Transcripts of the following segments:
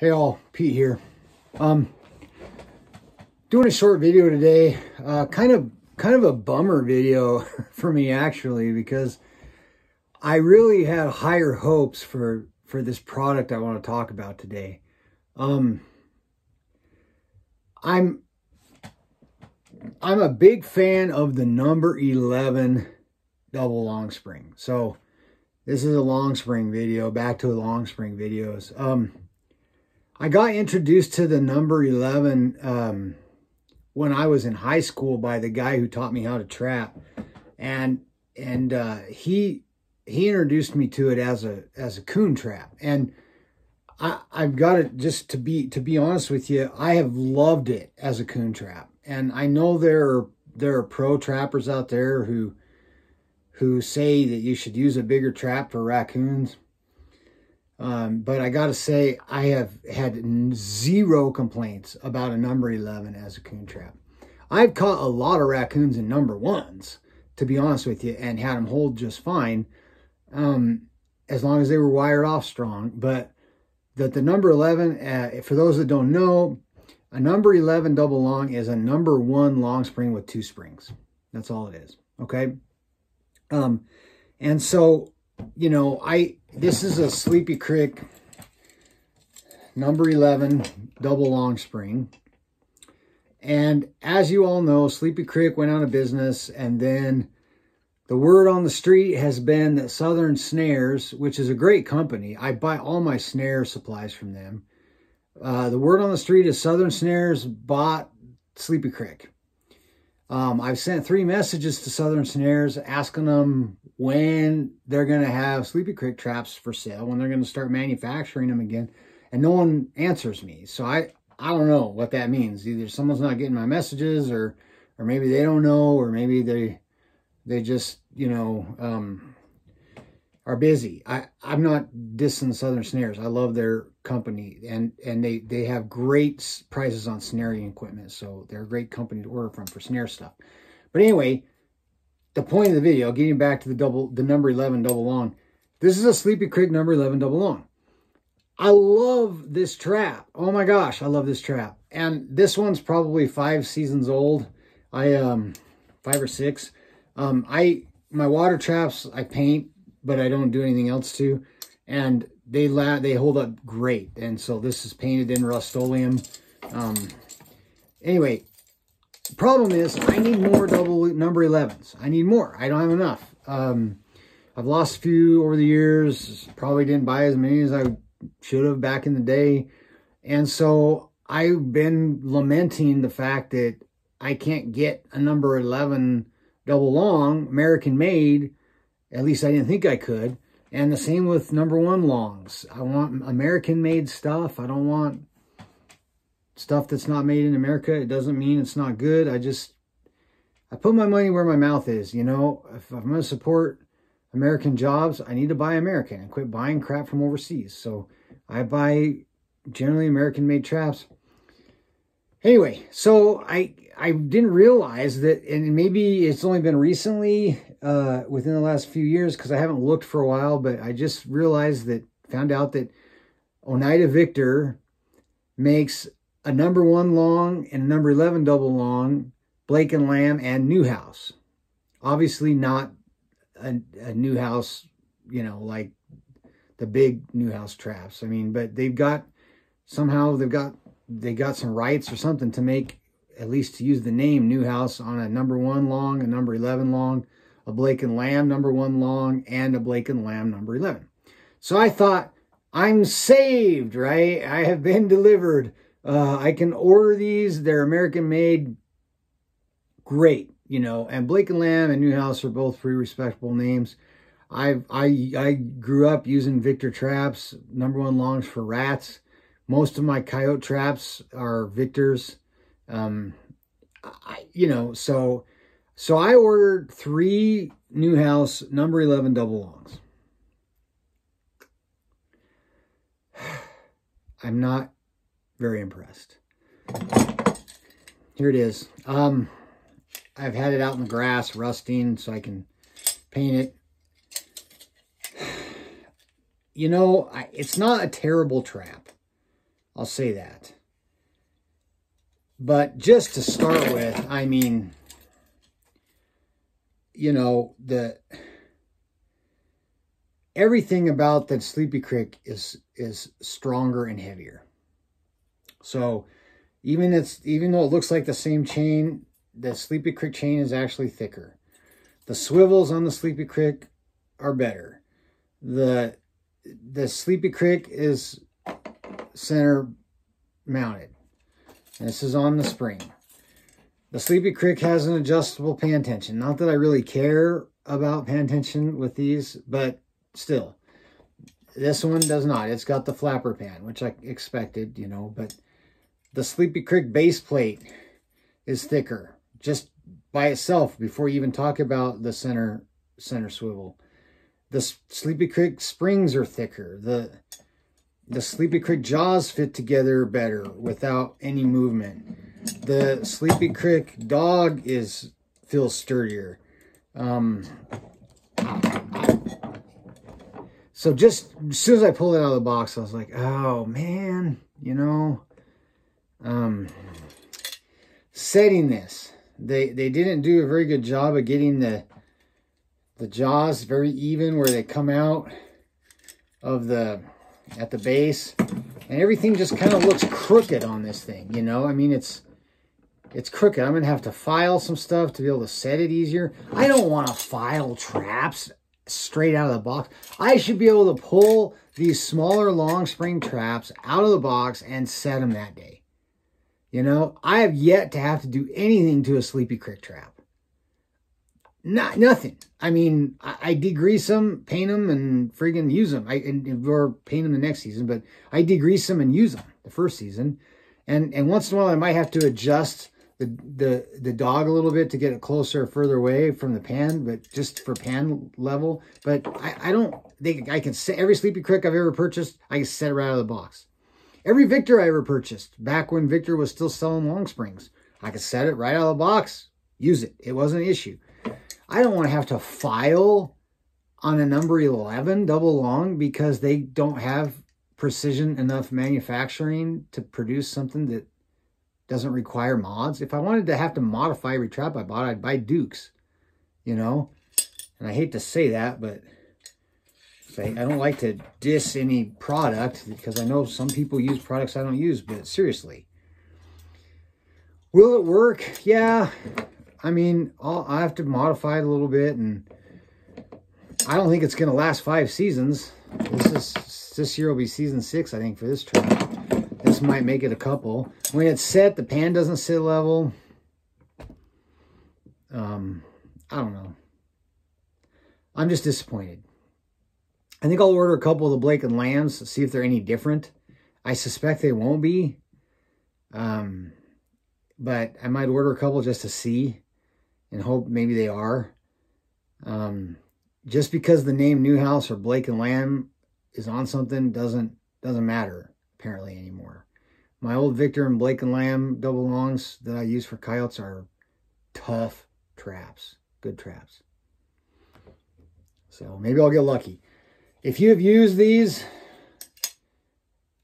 Hey all, Pete here. Doing a short video today. Kind of a bummer video for me actually, because I really had higher hopes for this product I want to talk about today. I'm a big fan of the number 11 double long spring. So this is a long spring video, back to the long spring videos. I got introduced to the number 11 when I was in high school by the guy who taught me how to trap, and he introduced me to it as a coon trap. And I've got it, just to be honest with you, I have loved it as a coon trap. And I know there are pro trappers out there who say that you should use a bigger trap for raccoons. But I got to say, I have had zero complaints about a number 11 as a coon trap. I've caught a lot of raccoons in number 1s, to be honest with you, and had them hold just fine, as long as they were wired off strong. But the number 11, for those that don't know, a number 11 double long is a number 1 long spring with 2 springs. That's all it is, okay? And so, you know, this is a Sleepy Creek number 11 double long spring. And as you all know, Sleepy Creek went out of business, and then the word on the street has been that Southern Snares, which is a great company, I buy all my snare supplies from them. The word on the street is Southern Snares bought Sleepy Creek. I've sent 3 messages to Southern Snares asking them when they're going to have Sleepy Creek traps for sale, when they're going to start manufacturing them again, and no one answers me. So I don't know what that means. Either someone's not getting my messages, or maybe they don't know, or maybe they just, you know, are busy. I'm not dissing Southern Snares. I love their company, and they have great prices on snaring equipment, so they're a great company to order from for snare stuff. But anyway, the point of the video, getting back to the number 11 double long, this is a Sleepy Creek number 11 double long. I love this trap. Oh my gosh, I love this trap. And this one's probably 5 seasons old. 5 or 6. My water traps I paint, but I don't do anything else to, and they hold up great. And so this is painted in Rust-Oleum. Anyway, the problem is I need more double number 11s. I need more. I don't have enough. I've lost a few over the years. Probably didn't buy as many as I should have back in the day. And so I've been lamenting the fact that I can't get a number 11 double long, American made. At least I didn't think I could. And the same with number 1 longs. I want American made stuff. I don't want stuff that's not made in America. It doesn't mean it's not good. I put my money where my mouth is. You know, if I'm going to support American jobs, I need to buy American and quit buying crap from overseas. So I buy generally American made traps. Anyway, so I didn't realize that, and maybe it's only been recently, within the last few years, because I haven't looked for a while, but I just found out that Oneida Victor makes a number 1 long and a number 11 double long, Blake and Lamb and Newhouse. Obviously not a Newhouse, you know, like the big Newhouse traps. I mean, but they got some rights or something to make, at least to use the name Newhouse on a number 1 long, a number 11 long, a Blake and Lamb number 1 long, and a Blake and Lamb number 11. So I thought, I'm saved, right? I have been delivered. I can order these. They're American made. Great, you know. And Blake and Lamb and Newhouse are both pretty respectable names. I grew up using Victor traps, number 1 longs for rats. Most of my coyote traps are Victors. You know, so I ordered 3 Newhouse number 11 double longs. I'm not very impressed. Here it is. I've had it out in the grass rusting so I can paint it. You know, it's not a terrible trap. I'll say that. But just to start with, I mean, you know, everything about that Sleepy Crick is stronger and heavier. So even though it looks like the same chain, the Sleepy Crick chain is actually thicker. The swivels on the Sleepy Crick are better. The Sleepy Crick is center mounted. And this is on the spring. The Sleepy Crick has an adjustable pan tension. Not that I really care about pan tension with these, but still. This one does not. It's got the flapper pan, which I expected, you know, but the Sleepy Crick base plate is thicker. Just by itself, before you even talk about the center swivel. The Sleepy Crick springs are thicker. The Sleepy Crick jaws fit together better without any movement. The Sleepy Crick dog feels sturdier. So just as soon as I pulled it out of the box, I was like, oh man, you know, setting this. They didn't do a very good job of getting the jaws very even where they come out of at the base, and everything just kind of looks crooked on this thing, you know. I mean, it's crooked. I'm gonna have to file some stuff to be able to set it easier. I don't want to file traps straight out of the box. I should be able to pull these smaller long spring traps out of the box and set them that day. You know, I have yet to have to do anything to a Sleepy Crick trap. Nothing. I mean, I degrease them, paint them, and friggin' use them. Or paint them the next season, but I degrease them and use them the first season. And once in a while, I might have to adjust the dog a little bit to get it closer or further away from the pan, but just for pan level. But I can set every Sleepy Crick I've ever purchased, I can set it right out of the box. Every Victor I ever purchased, back when Victor was still selling long springs, I could set it right out of the box, use it. It wasn't an issue. I don't want to have to file on a number 11 double long because they don't have precision enough manufacturing to produce something that doesn't require mods. If I wanted to have to modify every trap I bought, I'd buy Dukes, you know? And I hate to say that, but I don't like to diss any product because I know some people use products I don't use, but seriously. Will it work? Yeah. I mean, I have to modify it a little bit, and I don't think it's going to last 5 seasons. This year will be season 6, I think, for this trap. This might make it a couple. When it's set, the pan doesn't sit level. I don't know. I'm just disappointed. I think I'll order a couple of the Blake and Lambs, see if they're any different. I suspect they won't be. But I might order a couple just to see and hope maybe they are. Just because the name Newhouse or Blake and Lamb is on something doesn't matter apparently anymore. My old Victor and Blake and Lamb double longs that I use for coyotes are tough traps, good traps. So maybe I'll get lucky. If you have used these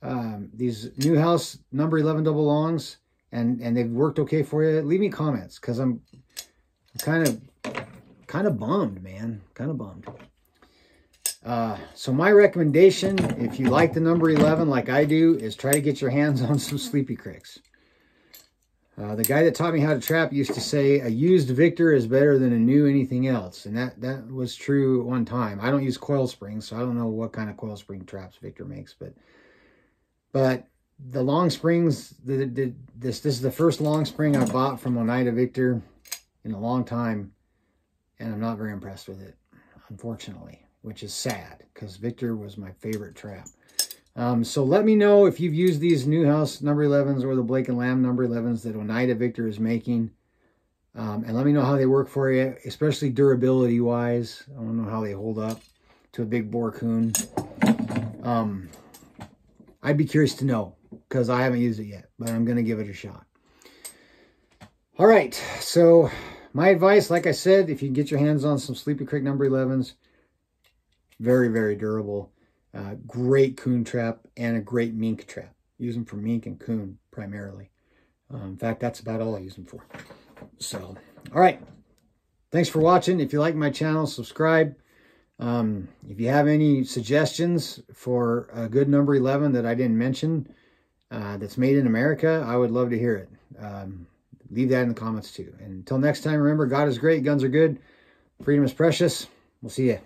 Newhouse number 11 double longs and they've worked okay for you, leave me comments because I'm kind of bummed, man. Kind of bummed. So my recommendation, if you like the number 11 like I do, is try to get your hands on some Sleepy Cricks. The guy that taught me how to trap used to say a used Victor is better than a new anything else. And that was true at one time. I don't use coil springs, so I don't know what kind of coil spring traps Victor makes. But the long springs, this is the first long spring I bought from Oneida Victor in a long time. And I'm not very impressed with it, unfortunately, which is sad because Victor was my favorite trap. So let me know if you've used these Newhouse number 11s or the Blake and Lamb number 11s that Oneida Victor is making. And let me know how they work for you, especially durability-wise. I want to know how they hold up to a big boar coon. I'd be curious to know because I haven't used it yet, but I'm going to give it a shot. All right, so my advice, like I said, if you can get your hands on some Sleepy Crick number 11s, very, very durable. Great coon trap and a great mink trap. Use them for mink and coon primarily. In fact, that's about all I use them for. So, all right. Thanks for watching. If you like my channel, subscribe. If you have any suggestions for a good number 11 that I didn't mention, that's made in America, I would love to hear it. Leave that in the comments too. And until next time, remember, God is great, guns are good, freedom is precious. We'll see you.